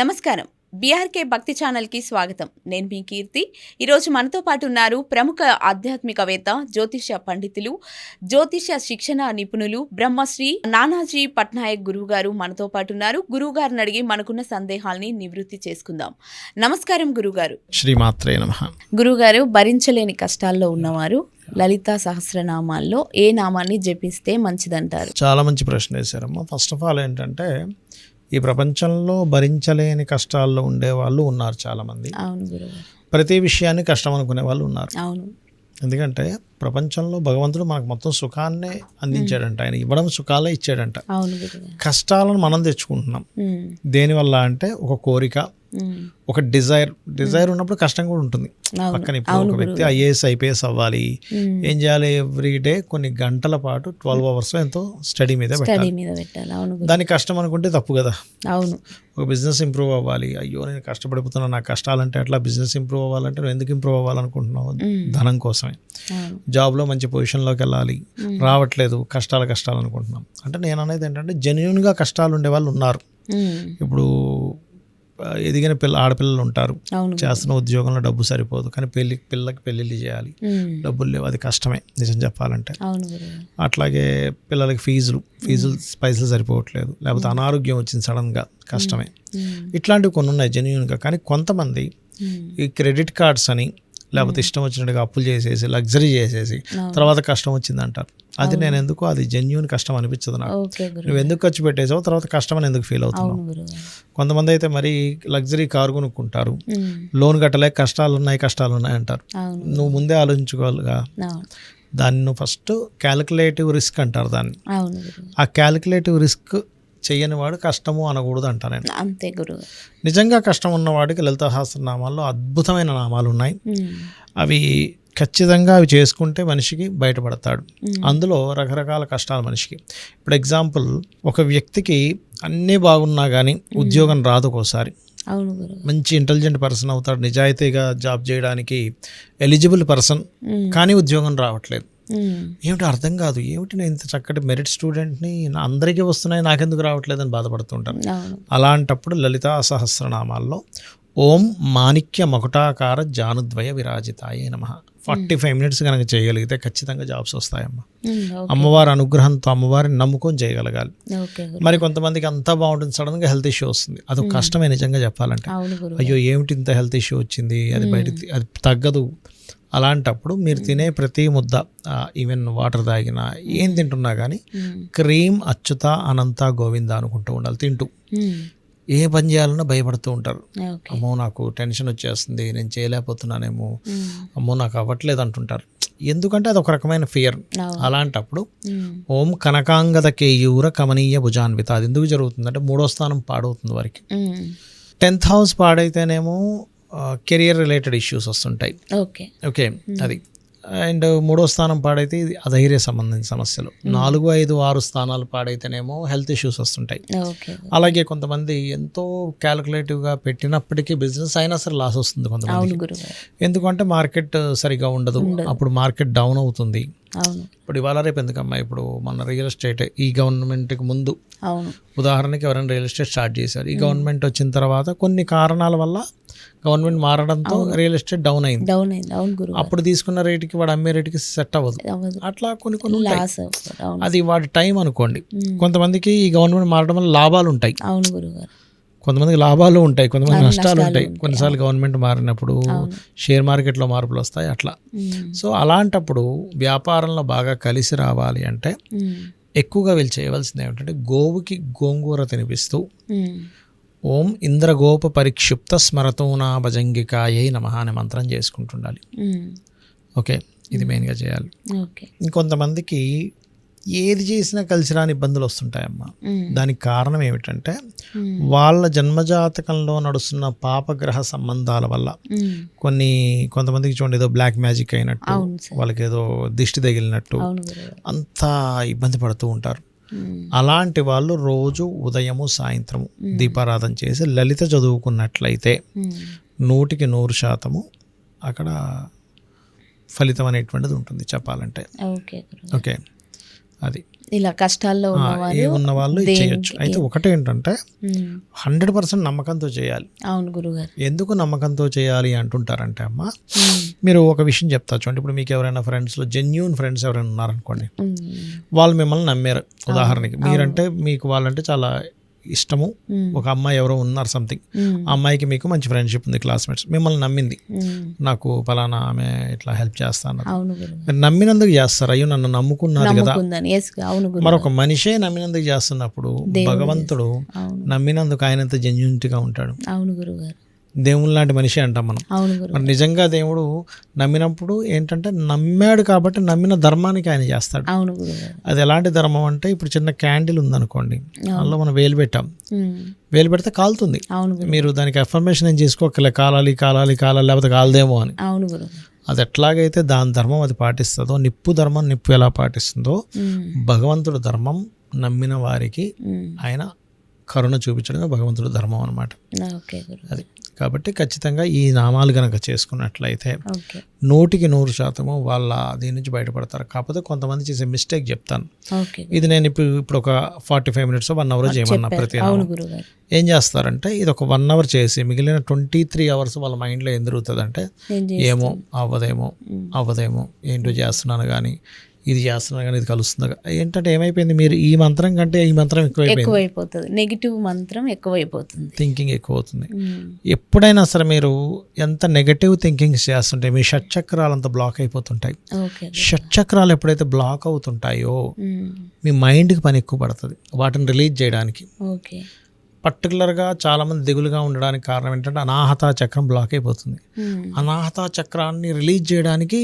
నమస్కారం. బీఆర్కే భక్తి ఛానల్కి స్వాగతం. నేను మీ కీర్తి. ఈరోజు మనతో పాటు ఉన్నారు ప్రముఖ ఆధ్యాత్మికవేత్త, జ్యోతిష పండితులు, జ్యోతిష శిక్షణ నిపుణులు బ్రహ్మశ్రీ నానాజీ పట్నాయక్ గురువు గారు మనతో పాటు ఉన్నారు. గురువు గారిని అడిగి మనకున్న సందేహాల్ని నివృత్తి చేసుకుందాం. నమస్కారం గురుగారు. శ్రీమాత్రే నమః. గురుగారు, భరించలేని కష్టాల్లో ఉన్నవారు లలితా సహస్రనామాల్లో ఏ నామాన్ని జపిస్తే మంచిదంటారు? చాలా మంచి ప్రశ్న వేశారమ్మా. ఫస్ట్ ఆఫ్ ఆల్ ఏంటంటే, ఈ ప్రపంచంలో భరించలేని కష్టాల్లో ఉండే వాళ్ళు ఉన్నారు చాలామంది. అవును గురుగారు. ప్రతి విషయాన్ని కష్టం అనుకునే వాళ్ళు ఉన్నారు. అవును. ఎందుకంటే ప్రపంచంలో భగవంతుడు మనకు మొత్తం సుఖాన్నే అందించాడంట. ఆయన ఇవ్వడం సుఖాలే ఇచ్చాడంట. అవును గురుగారు. కష్టాలను మనం తెచ్చుకుంటున్నాం. దేనివల్ల అంటే ఒక కోరిక, ఒక డిజైర్ ఉన్నప్పుడు కష్టం కూడా ఉంటుంది. పక్కన ఇప్పుడు ఒక వ్యక్తి ఐఏఎస్ ఐపీఎస్ అవ్వాలి, ఏం చేయాలి? ఎవ్రీ డే కొన్ని గంటల పాటు 12 hours ఎంతో స్టడీ మీద పెట్టాలి. దానికి కష్టం అనుకుంటే తప్పు కదా. అవును. ఒక బిజినెస్ ఇంప్రూవ్ అవ్వాలి, అయ్యో నేను కష్టపడిపోతున్నా, నాకు కష్టాలంటే అట్లా. బిజినెస్ ఇంప్రూవ్ అవ్వాలంటే నువ్వు ఎందుకు ఇంప్రూవ్ అవ్వాలనుకుంటున్నావు? ధనం కోసమే. జాబ్లో మంచి పొజిషన్లోకి వెళ్ళాలి, రావట్లేదు, కష్టాలు అనుకుంటున్నాం. అంటే నేను అనేది ఏంటంటే, జెన్యూన్గా కష్టాలు ఉండే వాళ్ళు ఉన్నారు. ఇప్పుడు ఎదిగిన ఆడపిల్లలు ఉంటారు, చేస్తున్న ఉద్యోగంలో డబ్బు సరిపోదు, కానీ పిల్లకి పెళ్ళిళ్ళు చేయాలి, డబ్బులు లేవు, అది కష్టమే నిజం చెప్పాలంటే. అట్లాగే పిల్లలకి ఫీజులు పైసలు సరిపోవట్లేదు, లేకపోతే అనారోగ్యం వచ్చింది సడన్గా, కష్టమే. ఇట్లాంటివి కొన్ని ఉన్నాయి జెన్యూన్గా. కానీ కొంతమంది ఈ క్రెడిట్ కార్డ్స్ అని, లేకపోతే ఇష్టం వచ్చినట్టుగా అప్పులు చేసేసి, లగ్జరీ చేసేసి తర్వాత కష్టం వచ్చింది అంటారు. అది నేను ఎందుకు, అది జెన్యూన్ కష్టం అనిపించదు నాకు. నువ్వు ఎందుకు ఖర్చు పెట్టేసావు, తర్వాత కష్టం అని ఎందుకు ఫీల్ అవుతున్నావు? కొంతమంది అయితే మరి లగ్జరీ కారు కొనుక్కుంటారు, లోన్ కట్టలేక కష్టాలు ఉన్నాయి అంటారు. నువ్వు ముందే ఆలోచించుకోవాలిగా. దాన్ని నువ్వు ఫస్ట్ క్యాలిక్యులేటివ్ రిస్క్ అంటారు దాన్ని. ఆ క్యాలిక్యులేటివ్ రిస్క్ చెయ్యని వాడు కష్టము అనకూడదు అంటా నేను. అంతే గురువు. నిజంగా కష్టం ఉన్నవాడికి లలితా సహస్రనామాల్లో అద్భుతమైన నామాలు ఉన్నాయి. అవి ఖచ్చితంగా అవి చేసుకుంటే మనిషికి బయటపడతాడు. అందులో రకరకాల కష్టాలు మనిషికి. ఇప్పుడు ఎగ్జాంపుల్, ఒక వ్యక్తికి అన్నీ బాగున్నా కానీ ఉద్యోగం రాదు ఒక్కోసారి. మంచి ఇంటెలిజెంట్ పర్సన్ అవుతాడు, నిజాయితీగా జాబ్ చేయడానికి ఎలిజిబుల్ పర్సన్, కానీ ఉద్యోగం రావట్లేదు. ఏమిటి అర్థం కాదు, ఏమిటి నేను ఇంత చక్కటి మెరిట్ స్టూడెంట్ని, అందరికీ వస్తున్నాయి, నాకెందుకు రావట్లేదని బాధపడుతుంటాను. అలాంటప్పుడు లలితా సహస్రనామాల్లో ఓం మాణిక్య మకుటాకార జానుద్వయ విరాజితాయ నమః 45 minutes కనుక చేయగలిగితే ఖచ్చితంగా జాబ్స్ వస్తాయమ్మా. అమ్మవారి అనుగ్రహంతో, అమ్మవారిని నమ్ముకొని చేయగలగాలి. మరి కొంతమందికి అంతా బాగుంటుంది, సడన్గా హెల్త్ ఇష్యూ వస్తుంది, అదొక కష్టమే నిజంగా చెప్పాలంటే. అయ్యో ఏమిటి ఇంత హెల్త్ ఇష్యూ వచ్చింది, అది బయటికి అది తగ్గదు. అలాంటప్పుడు మీరు తినే ప్రతి ముద్ద, ఈవెన్ వాటర్ తాగినా, ఏం తింటున్నా కానీ క్రీమ్ అచ్యుత అనంత గోవింద అనుకుంటూ ఉండాలి తింటూ. ఏ పని చేయాలన్నా భయపడుతూ ఉంటారు. అమ్మో నాకు టెన్షన్ వచ్చేస్తుంది, నేను చేయలేకపోతున్నానేమో, అమ్మో నాకు అవ్వట్లేదు అంటుంటారు. ఎందుకంటే అది ఒక రకమైన ఫియర్. అలాంటప్పుడు ఓం కనకాంగద కేయూర కమనీయ భుజాన్విత. అది ఎందుకు జరుగుతుందంటే 3వ స్థానం పాడవుతుంది వారికి. 10th house పాడైతేనేమో కెరియర్ రిలేటెడ్ ఇష్యూస్ వస్తుంటాయి. ఓకే, అది. అండ్ 3వ స్థానం పాడైతే ఇది అధైర్య సంబంధించిన సమస్యలు. 4, 5, 6 స్థానాలు పాడైతేనేమో హెల్త్ ఇష్యూస్ వస్తుంటాయి. అలాగే కొంతమంది ఎంతో క్యాలిక్యులేటివ్గా పెట్టినప్పటికీ బిజినెస్ అయినా సరే లాస్ వస్తుంది కొంతమంది. ఎందుకంటే మార్కెట్ సరిగా ఉండదు, అప్పుడు మార్కెట్ డౌన్ అవుతుంది. ఇప్పుడు ఇవాళ రేపు ఎందుకమ్మా, ఇప్పుడు మన రియల్ ఎస్టేట్ ఈ గవర్నమెంట్కి ముందు ఉదాహరణకి ఎవరైనా రియల్ ఎస్టేట్ స్టార్ట్ చేశారు, ఈ గవర్నమెంట్ వచ్చిన తర్వాత కొన్ని కారణాల వల్ల గవర్నమెంట్ మారడంతో రియల్ ఎస్టేట్ డౌన్ అయింది. అప్పుడు తీసుకున్న రేటుకి వాడు అమ్మే రేటుకి సెట్ అవ్వదు. అట్లా కొన్ని అది వాడి టైం అనుకోండి. కొంతమందికి ఈ గవర్నమెంట్ మారడం వల్ల లాభాలు ఉంటాయి, కొంతమందికి లాభాలు ఉంటాయి, కొంతమంది నష్టాలు ఉంటాయి. కొన్నిసార్లు గవర్నమెంట్ మారినప్పుడు షేర్ మార్కెట్లో మార్పులు వస్తాయి అట్లా. సో అలాంటప్పుడు వ్యాపారంలో బాగా కలిసి రావాలి అంటే ఎక్కువగా వీళ్ళు చేయవలసింది ఏమిటంటే, గోవుకి గోంగూర తినిపిస్తూ ఓం ఇంద్రగోప పరిక్షిప్త స్మరతోనా భజంగికాయై నమః అనే మంత్రం చేసుకుంటుండాలి. ఓకే, ఇది మెయిన్గా చేయాలి. ఇంకొంతమందికి ఏది చేసినా కలిసి రాని ఇబ్బందులు వస్తుంటాయమ్మా. దానికి కారణం ఏమిటంటే, వాళ్ళ జన్మజాతకంలో నడుస్తున్న పాపగ్రహ సంబంధాల వల్ల కొంతమందికి చూడండి, ఏదో బ్లాక్ మ్యాజిక్ అయినట్టు, వాళ్ళకి ఏదో దిష్టి తగిలినట్టు అంతా ఇబ్బంది పడుతూ ఉంటారు. అలాంటి వాళ్ళు రోజు ఉదయము సాయంత్రము దీపారాధన చేసి లలిత చదువుకున్నట్లయితే 100% అక్కడ ఫలితం అనేటువంటిది ఉంటుంది చెప్పాలంటే. ఓకే, అది ఇలా కష్టాల్లో ఉన్న వాళ్ళు చేయొచ్చు. అయితే ఒకటి ఏంటంటే 100% నమ్మకంతో చేయాలి. అవును గురుగారు. ఎందుకు నమ్మకంతో చేయాలి అంటుంటారంటే అమ్మ, మీరు ఒక విషయం చెప్తా చూడండి. ఇప్పుడు మీకు ఎవరైనా ఫ్రెండ్స్లో జెన్యూన్ ఫ్రెండ్స్ ఎవరైనా ఉన్నారనుకోండి, వాళ్ళు మిమ్మల్ని నమ్మారు. ఉదాహరణకి మీరంటే మీకు వాళ్ళంటే చాలా ఇష్టము, ఒక అమ్మాయి ఎవరో ఉన్నారు సంథింగ్, ఆ అమ్మాయికి మీకు మంచి ఫ్రెండ్షిప్ ఉంది, క్లాస్మేట్స్, మిమ్మల్ని నమ్మింది, నాకు పలానా ఆమె ఇట్లా హెల్ప్ చేస్తాను, మీరు నమ్మినందుకు చేస్తారు. అయ్యో నన్ను నమ్ముకున్నారు కదా. మరొక మనిషే నమ్మినందుకు చేస్తున్నప్పుడు భగవంతుడు నమ్మినందుకు ఆయనంత జెన్యూనిటీగా ఉంటాడు. అవును గురుగారు. దేవుని లాంటి మనిషి అంటాం మనం. మరి నిజంగా దేవుడు నమ్మినప్పుడు ఏంటంటే నమ్మాడు కాబట్టి నమ్మిన ధర్మానికి ఆయన చేస్తాడు. అది ఎలాంటి ధర్మం అంటే, ఇప్పుడు చిన్న క్యాండిల్ ఉందనుకోండి, అందులో మనం వేలు పెట్టాం, వేలు పెడితే కాలుతుంది. మీరు దానికి అఫర్మేషన్ ఏం చేసుకోకలే, కాలాలి కాలాలి కాలాలి లేకపోతే కాలదేమో అని. అది ఎట్లాగైతే దాని ధర్మం అది పాటిస్తుందో, నిప్పు ధర్మం నిప్పు ఎలా పాటిస్తుందో, భగవంతుడు ధర్మం నమ్మిన వారికి ఆయన కరుణ చూపించడమే భగవంతుడు ధర్మం అనమాట. అది కాబట్టి ఖచ్చితంగా ఈ నామాలు కనుక చేసుకున్నట్లయితే 100% వాళ్ళ దీని నుంచి బయటపడతారు. కాకపోతే కొంతమంది చేసే మిస్టేక్ చెప్తాను. ఇది నేను ఇప్పుడు ఒక 45 minutes 1 hour చేయమన్నా ప్రతి ఏం చేస్తారంటే, ఇది ఒక 1 hour చేసి మిగిలిన 23 hours వాళ్ళ మైండ్లో ఏం జరుగుతుందంటే, ఏమో అవ్వదేమో ఏంటో చేస్తున్నాను కానీ ఇది చేస్తున్నా కానీ ఇది కలుస్తుంది. ఏంటంటే ఏమైపోయింది, మీరు ఈ మంత్రం కంటే ఈ మంత్రం ఎక్కువైపోతుంది, నెగిటివ్ మంత్రం ఎక్కువైపోతుంది, థింకింగ్ ఎక్కువ అవుతుంది. ఎప్పుడైనా సరే మీరు ఎంత నెగటివ్ థింకింగ్ చేస్తుంటే మీ షట్చక్రాలు అంతా బ్లాక్ అయిపోతుంటాయి. షట్చక్రాలు ఎప్పుడైతే బ్లాక్ అవుతుంటాయో మీ మైండ్కి పని ఎక్కువ పడుతుంది వాటిని రిలీజ్ చేయడానికి. పర్టికులర్గా చాలామంది దిగులుగా ఉండడానికి కారణం ఏంటంటే అనాహత చక్రం బ్లాక్ అయిపోతుంది. అనాహత చక్రాన్ని రిలీజ్ చేయడానికి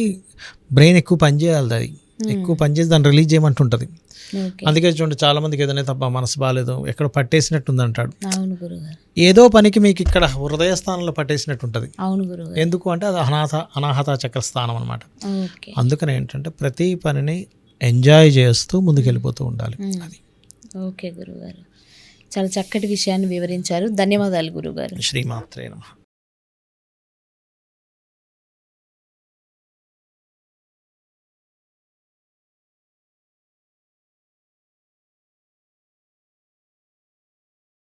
బ్రెయిన్ ఎక్కువ పనిచేయాలి, అది ఎక్కువ పనిచేసి దాన్ని రిలీజ్ చేయమంటుంటుంది. అందుకే చూడండి, చాలా మందికి ఏదైనా తప్ప మనసు బాగాలేదు, ఎక్కడ పట్టేసినట్టుంది అంటాడు. ఏదో పనికి మీకు ఇక్కడ హృదయ స్థానంలో పట్టేసినట్టు ఉంటుంది. ఎందుకు అంటే అది అనాహత చక్ర స్థానం అనమాట. అందుకని ఏంటంటే ప్రతి పనిని ఎంజాయ్ చేస్తూ ముందుకెళ్ళిపోతూ ఉండాలి. అది. ఓకే గురుగారు, చాలా చక్కటి విషయాన్ని వివరించారు. ధన్యవాదాలు గురుగారు. శ్రీమాత్రే నమః.